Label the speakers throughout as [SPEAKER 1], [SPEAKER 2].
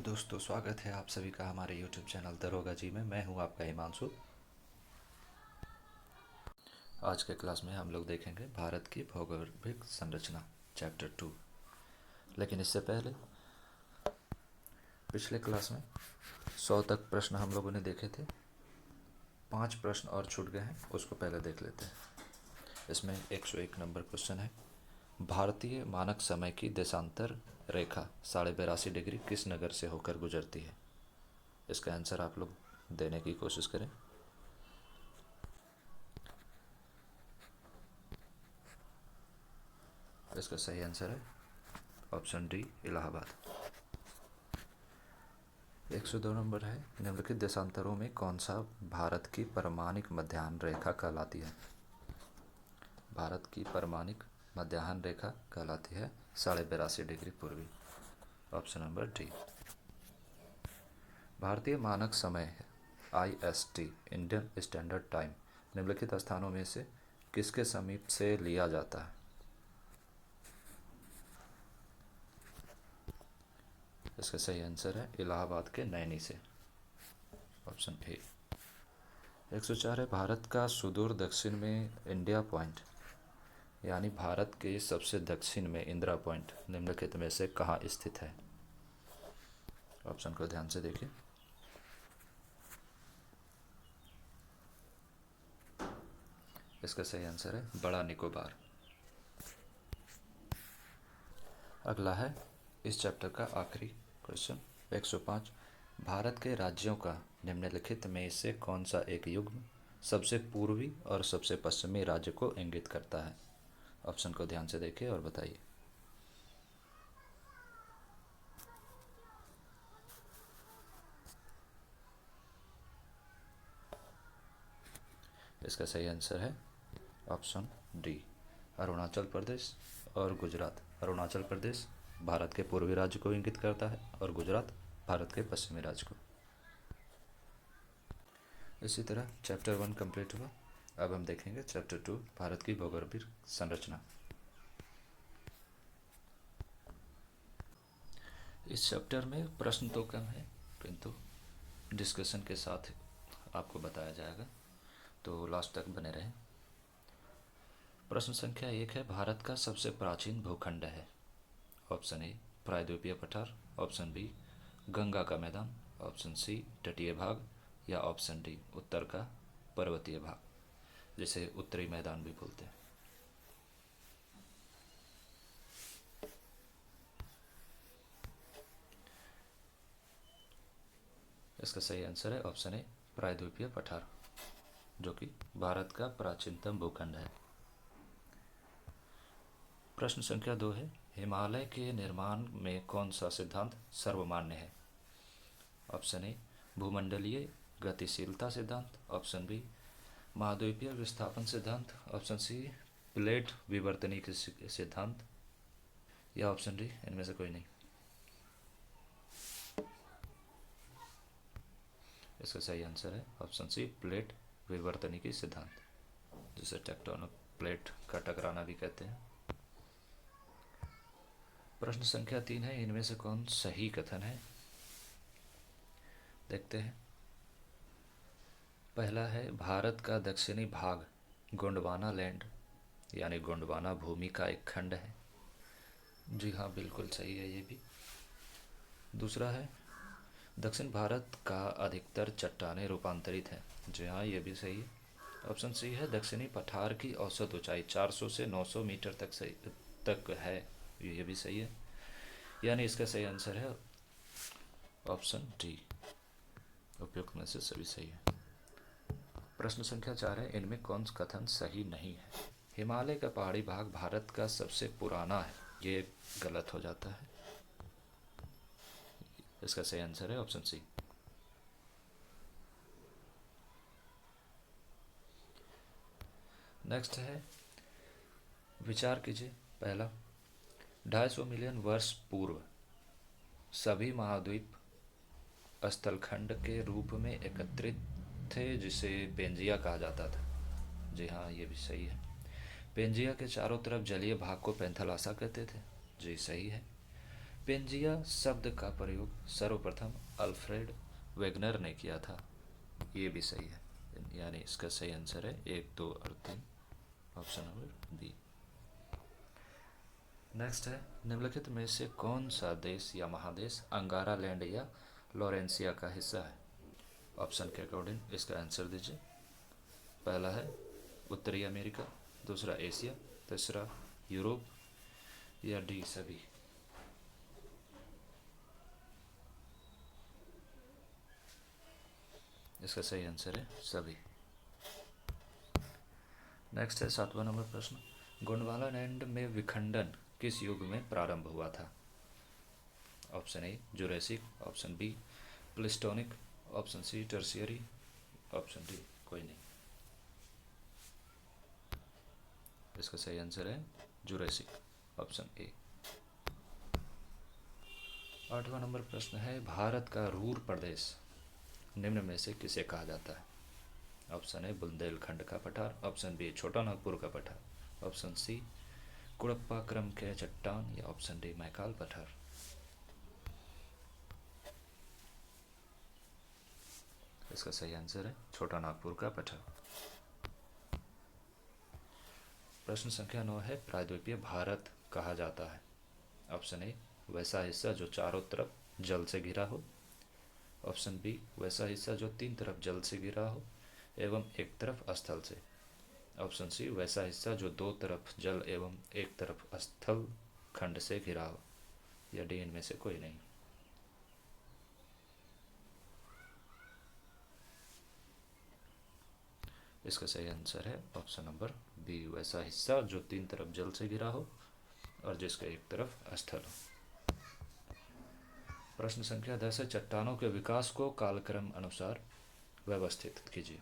[SPEAKER 1] दोस्तों, स्वागत है आप सभी का हमारे YouTube चैनल दरोगा जी में। मैं हूं आपका हिमांशु। आज के क्लास में हम लोग देखेंगे भारत की भौगोलिक संरचना चैप्टर 2। लेकिन इससे पहले पिछले क्लास में 100 तक प्रश्न हम लोगों ने देखे थे। 5 प्रश्न और छूट गए हैं, उसको पहले देख लेते हैं। इसमें 101 नंबर क्वेश्चन है, भारतीय मानक समय की देशांतर रेखा 82.5 डिग्री किस नगर से होकर गुजरती है? इसका आंसर आप लोग देने की कोशिश करें। इसका सही आंसर है ऑप्शन डी, इलाहाबाद। 102 नंबर है, निम्नलिखित देशांतरों में कौन सा भारत की परमाणिक मध्याह्न रेखा कहलाती है? भारत की परमाणिक मध्याह्न रेखा कहलाती है 82.5 डिग्री पूर्वी, ऑप्शन नंबर डी। भारतीय मानक समय IST इंडियन स्टैंडर्ड टाइम निम्नलिखित स्थानों में से किसके समीप से लिया जाता है? इसका सही आंसर है इलाहाबाद के नैनी से, ऑप्शन ए। 104 है, भारत का सुदूर दक्षिण में इंडिया पॉइंट यानी भारत के सबसे दक्षिण में इंदिरा पॉइंट निम्नलिखित में से कहाँ स्थित है? ऑप्शन को ध्यान से देखिए। इसका सही आंसर है बड़ा निकोबार। अगला है इस चैप्टर का आखिरी क्वेश्चन 105, भारत के राज्यों का निम्नलिखित में से कौन सा एक युग्म सबसे पूर्वी और सबसे पश्चिमी राज्य को इंगित करता है? ऑप्शन को ध्यान से देखिए और बताइए। इसका सही आंसर है ऑप्शन डी, अरुणाचल प्रदेश और गुजरात। अरुणाचल प्रदेश भारत के पूर्वी राज्य को इंगित करता है और गुजरात भारत के पश्चिमी राज्य को। इसी तरह चैप्टर 1 कंप्लीट हुआ। अब हम देखेंगे चैप्टर 2, भारत की भौगोलिक संरचना। इस चैप्टर में प्रश्न तो कम है, किंतु डिस्कशन के साथ आपको बताया जाएगा, तो लास्ट तक बने रहें। प्रश्न संख्या 1 है, भारत का सबसे प्राचीन भूखंड है? ऑप्शन ए प्रायद्वीपीय पठार, ऑप्शन बी गंगा का मैदान, ऑप्शन सी तटीय भाग, या ऑप्शन डी उत्तर का पर्वतीय भाग, जिसे उत्तरी मैदान भी बोलते हैं। इसका सही आंसर है ऑप्शन ए प्रायद्वीपीय पठार, जो कि भारत का प्राचीनतम भूखंड है। प्रश्न संख्या 2 है, हिमालय के निर्माण में कौन सा सिद्धांत सर्वमान्य है? ऑप्शन ए भूमंडलीय गतिशीलता सिद्धांत, ऑप्शन बी महाद्वीपीय विस्थापन सिद्धांत, ऑप्शन सी प्लेट विवर्तनिक सिद्धांत, या ऑप्शन डी इनमें से कोई नहीं। इसका सही आंसर है ऑप्शन सी प्लेट विवर्तनिकी सिद्धांत, जिसे टेक्टोनिक प्लेट का टकराना भी कहते हैं। प्रश्न संख्या 3 है, इनमें से कौन सही कथन है? देखते हैं। पहला है, भारत का दक्षिणी भाग गोंडवाना लैंड यानी गोंडवाना भूमि का एक खंड है। जी हाँ, बिल्कुल सही है ये भी। दूसरा है, दक्षिण भारत का अधिकतर चट्टानें रूपांतरित हैं। जी हाँ, ये भी सही है। ऑप्शन सी है, दक्षिणी पठार की औसत ऊंचाई 400 से 900 मीटर तक है। ये भी सही है, यानी इसका सही आंसर है ऑप्शन डी, उपयुक्त में से सभी सही है। प्रश्न संख्या 4 है, इनमें कौन सा कथन सही नहीं है? हिमालय का पहाड़ी भाग भारत का सबसे पुराना है, ये गलत हो जाता है। इसका सही आंसर है ऑप्शन सी। नेक्स्ट है, विचार कीजिए। पहला, 250 मिलियन वर्ष पूर्व सभी महाद्वीप स्थलखंड के रूप में एकत्रित थे, जिसे पेंजिया कहा जाता था। जी हाँ, ये भी सही है। पेंजिया के चारों तरफ जलीय भाग को पेंथलासा कहते थे। जी सही है। पेंजिया शब्द का प्रयोग सर्वप्रथम अल्फ्रेड वेगनर ने किया था। ये भी सही है, यानी इसका सही आंसर है 1, 2 और 3, ऑप्शन नंबर बी। नेक्स्ट है, निम्नलिखित में से कौन सा देश या महादेश अंगारा लैंड या लॉरेंसिया का हिस्सा है? ऑप्शन के अकॉर्डिंग इसका आंसर दीजिए। पहला है उत्तरी अमेरिका, दूसरा एशिया, तीसरा यूरोप या डी सभी। इसका सही आंसर है सभी। नेक्स्ट है 7वां नंबर प्रश्न, गोंडवाना लैंड में विखंडन किस युग में प्रारंभ हुआ था? Option A Jurassic, option B Pleistocene, option C tertiary, option D कोई नहीं। इसका सही आंसर है जुरेसिक, ऑप्शन ए। 8वां नंबर प्रश्न है, भारत का रूर प्रदेश निम्न में से किसे कहा जाता है? ऑप्शन ए बुंदेलखंड का पठार, ऑप्शन बी छोटा नागपुर का पठार, ऑप्शन सी कुड़प्पा क्रम के चट्टान या ऑप्शन डी मैकाल पठार। इसका सही आंसर है छोटा नागपुर का पठार। प्रश्न संख्या 9 है, प्रायद्वीपीय भारत कहा जाता है? ऑप्शन ए वैसा हिस्सा जो चारों तरफ जल से घिरा हो, ऑप्शन बी वैसा हिस्सा जो 3 तरफ जल से घिरा हो एवं एक तरफ स्थल से, ऑप्शन सी वैसा हिस्सा जो 2 तरफ जल एवं एक तरफ स्थल खंड से घिरा हो, या डी इनमें से कोई नहीं। इसका सही आंसर है ऑप्शन नंबर बी, वैसा हिस्सा जो 3 तरफ जल से घिरा हो और जिसका एक तरफ स्थल हो। प्रश्न संख्या 10 है, चट्टानों के विकास को कालक्रम अनुसार व्यवस्थित कीजिए।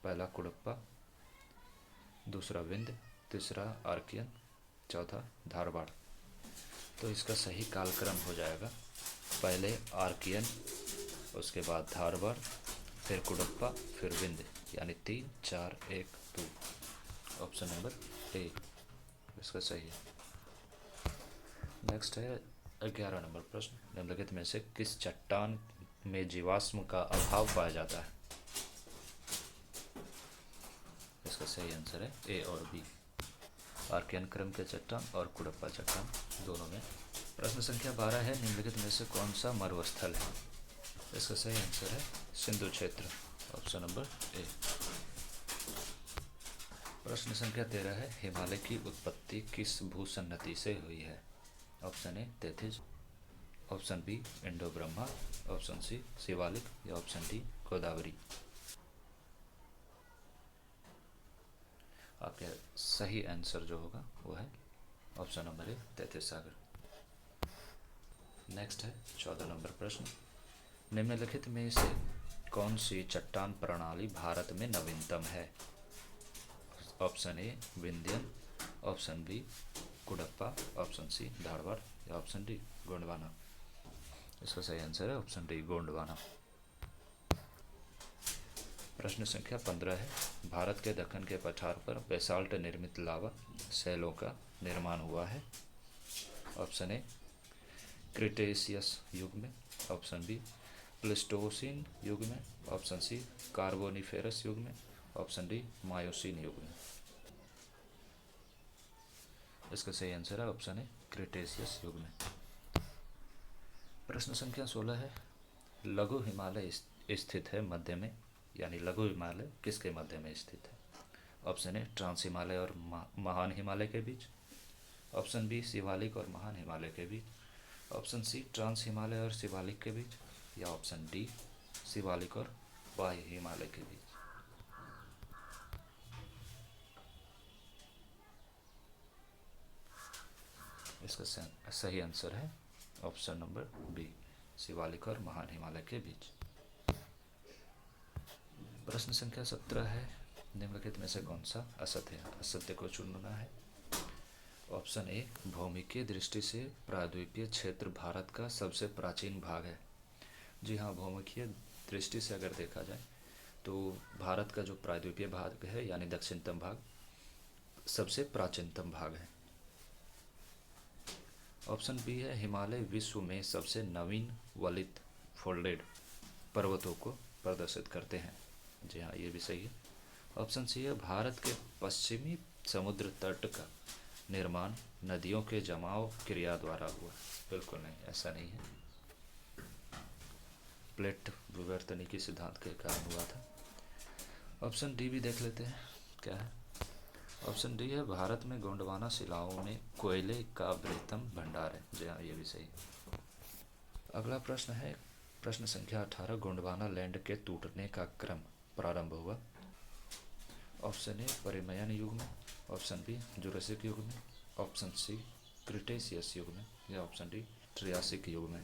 [SPEAKER 1] पहला कुड़प्पा, दूसरा विंध्य, तीसरा आर्कियन, चौथा धारवाड़। तो इसका सही कालक्रम हो जाएगा, पहले आर्कियन, उसके बाद धारवाड़, फिर कुड़प्पा, फिर विंध्य, यानी 3, 4, 1, 2, ऑप्शन नंबर ए इसका सही है। नेक्स्ट है 11 नंबर प्रश्न, निम्नलिखित में से किस चट्टान में जीवाश्म का अभाव पाया जाता है? इसका सही आंसर है ए और बी, आर्कियन क्रम के चट्टान और कुड़प्पा चट्टान दोनों में। प्रश्न संख्या 12 है, निम्नलिखित में से कौन सा मरुस्थल है? इसका सही आंसर है सिंधु क्षेत्र, ऑप्शन नंबर ए। प्रश्न संख्या 13 है, हिमालय की उत्पत्ति किस भूसन्नति से हुई है? Option A Tethys, option B Indo Brahma, option C Shivalik या ऑप्शन डी गोदावरी। आपका सही आंसर जो होगा वो है ऑप्शन नंबर ए तैतीस सागर। नेक्स्ट है 14 नंबर प्रश्न, निम्नलिखित में से कौन सी चट्टान प्रणाली भारत में नवीनतम है? Option A Vindhyan, option B Cuddapah, option C Dharwar या ऑप्शन डी गोंडवाना। इसका सही आंसर है ऑप्शन डी गोंडवाना। प्रश्न संख्या 15 है, भारत के दक्कन के पठार पर बेसाल्ट निर्मित लावा शैलों का निर्माण हुआ है? ऑप्शन ए क्रिटेशियस युग में, ऑप्शन बी प्लेस्टोसीन युग में, ऑप्शन सी कार्बोनिफेरस युग में, ऑप्शन डी मायोसीन युग में। इसका सही आंसर है ऑप्शन ए क्रिटेशियस युग में। प्रश्न संख्या 16 है, लघु हिमालय स्थित है मध्य में, यानी लघु हिमालय किसके मध्य में स्थित है? ऑप्शन ए ट्रांस हिमालय और महान हिमालय के बीच, ऑप्शन बी शिवालिक और महान हिमालय के बीच, ऑप्शन सी ट्रांस हिमालय और शिवालिक के बीच, या ऑप्शन डी शिवालिक और बाह्य हिमालय के बीच। इसका सही आंसर है ऑप्शन नंबर बी, शिवालिक और महान हिमालय के बीच। प्रश्न संख्या 17 है, निम्नलिखित में से कौन सा असत्य है? असत्य को चुनना है। ऑप्शन ए भौमिकीय दृष्टि से प्रायद्वीपीय क्षेत्र भारत का सबसे प्राचीन भाग है। जी हाँ, भौमिकीय दृष्टि से अगर देखा जाए तो भारत का जो प्रायद्वीपीय भाग है यानी दक्षिणतम भाग सबसे प्राचीनतम भाग है। ऑप्शन बी है हिमालय विश्व में सबसे नवीन वलित फोल्डेड पर्वतों को प्रदर्शित करते हैं। जी हाँ, ये भी सही है। ऑप्शन सी है भारत के पश्चिमी समुद्र तट का निर्माण नदियों के जमाव क्रिया द्वारा हुआ। बिल्कुल नहीं, ऐसा नहीं है। प्लेट विवर्तनिकी सिद्धांत के कारण हुआ था। ऑप्शन डी भी देख लेते हैं क्या है। ऑप्शन डी है भारत में गोंडवाना शिलाओं में कोयले का बृहत्तम भंडार है। जी हाँ, ये भी सही। अगला प्रश्न है प्रश्न संख्या 18। गोंडवाना लैंड के टूटने का क्रम प्रारंभ हुआ। ऑप्शन ए परिमयन युग में, ऑप्शन बी जुरासिक युग में, ऑप्शन सी क्रिटेशियस युग में, या ऑप्शन डी ट्रियासिक युग में।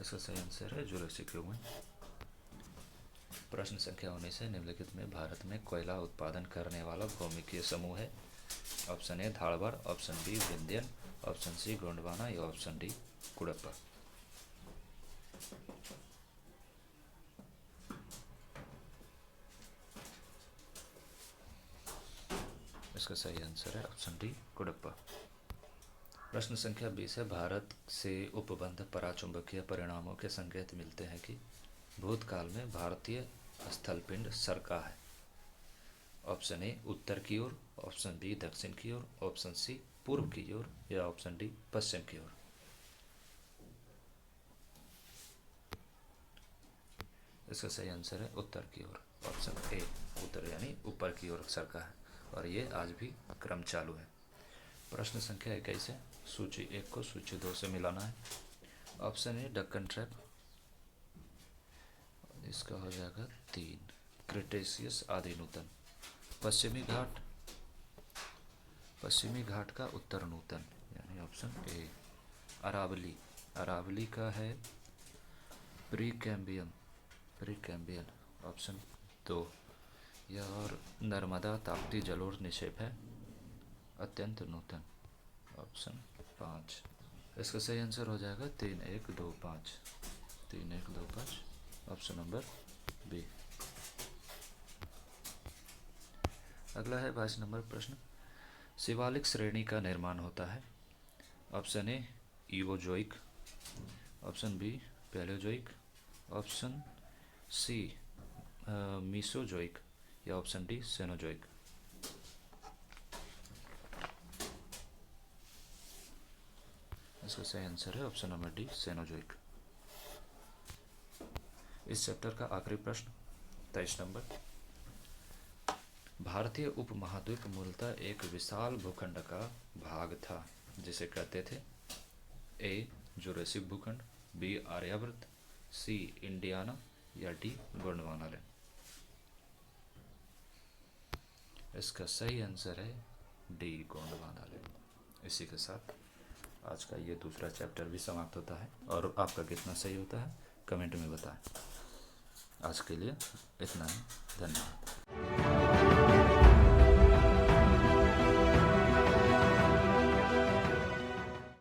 [SPEAKER 1] इसका सही आंसर है जुरासिक युग में। प्रश्न संख्या 19 है निम्नलिखित में भारत में कोयला उत्पादन करने वाला भौमिकीय समूह है। Option A Dharwar, option B Vindhyan, option C Gondwana, या ऑप्शन डी कुडप्पा। इसका सही आंसर है ऑप्शन डी कुडप्पा। प्रश्न संख्या 20 है भारत से उपबंध पराचुंबकीय परिणामों के संकेत मिलते हैं कि भूतकाल में भारतीय स्थलपिंड सरका है। ऑप्शन ए उत्तर की ओर, ऑप्शन बी दक्षिण की ओर, ऑप्शन सी पूर्व की ओर, या ऑप्शन डी पश्चिम की ओर। इसका सही आंसर है उत्तर की ओर, ऑप्शन ए उत्तर यानी ऊपर की ओर सरका है, और ये आज भी क्रम चालू है। प्रश्न संख्या 21 है सूची 1 को सूची 2 से मिलाना है। ऑप्शन ए डक्कन ट्रैप, इसका हो जाएगा 3 क्रिटेशियस आदि नूतन। पश्चिमी घाट का उत्तर नूतन यानी ऑप्शन ए। अरावली का है प्री कैम्बियन ऑप्शन 2। यह और नर्मदा ताप्ती जलोढ़ निक्षेप है अत्यंत नूतन, ऑप्शन 5। इसका सही आंसर हो जाएगा 3125, 3125, ऑप्शन नंबर बी। अगला है 22 नंबर प्रश्न। शिवालिक श्रेणी का निर्माण होता है। Option A Eozoic, option B Palaeozoic, option C Mesozoic, या ऑप्शन डी सेनोजोइक। इसका सही आंसर है ऑप्शन नंबर डी सेनोजोइक। इस चैप्टर का आखिरी प्रश्न 23 नंबर। भारतीय उपमहाद्वीप मूलतः एक विशाल भूखंड का भाग था जिसे कहते थे। ए जुरासिक भूखंड, बी आर्यावर्त, सी इंडियाना, या डी गोंडवाना लैंड। इसका सही आंसर है डी गोंडवाना लैंड। इसी के साथ आज का ये दूसरा चैप्टर भी समाप्त होता है, और आपका कितना सही होता है कमेंट में बताएं। आज के लिए इतना ही, धन्यवाद।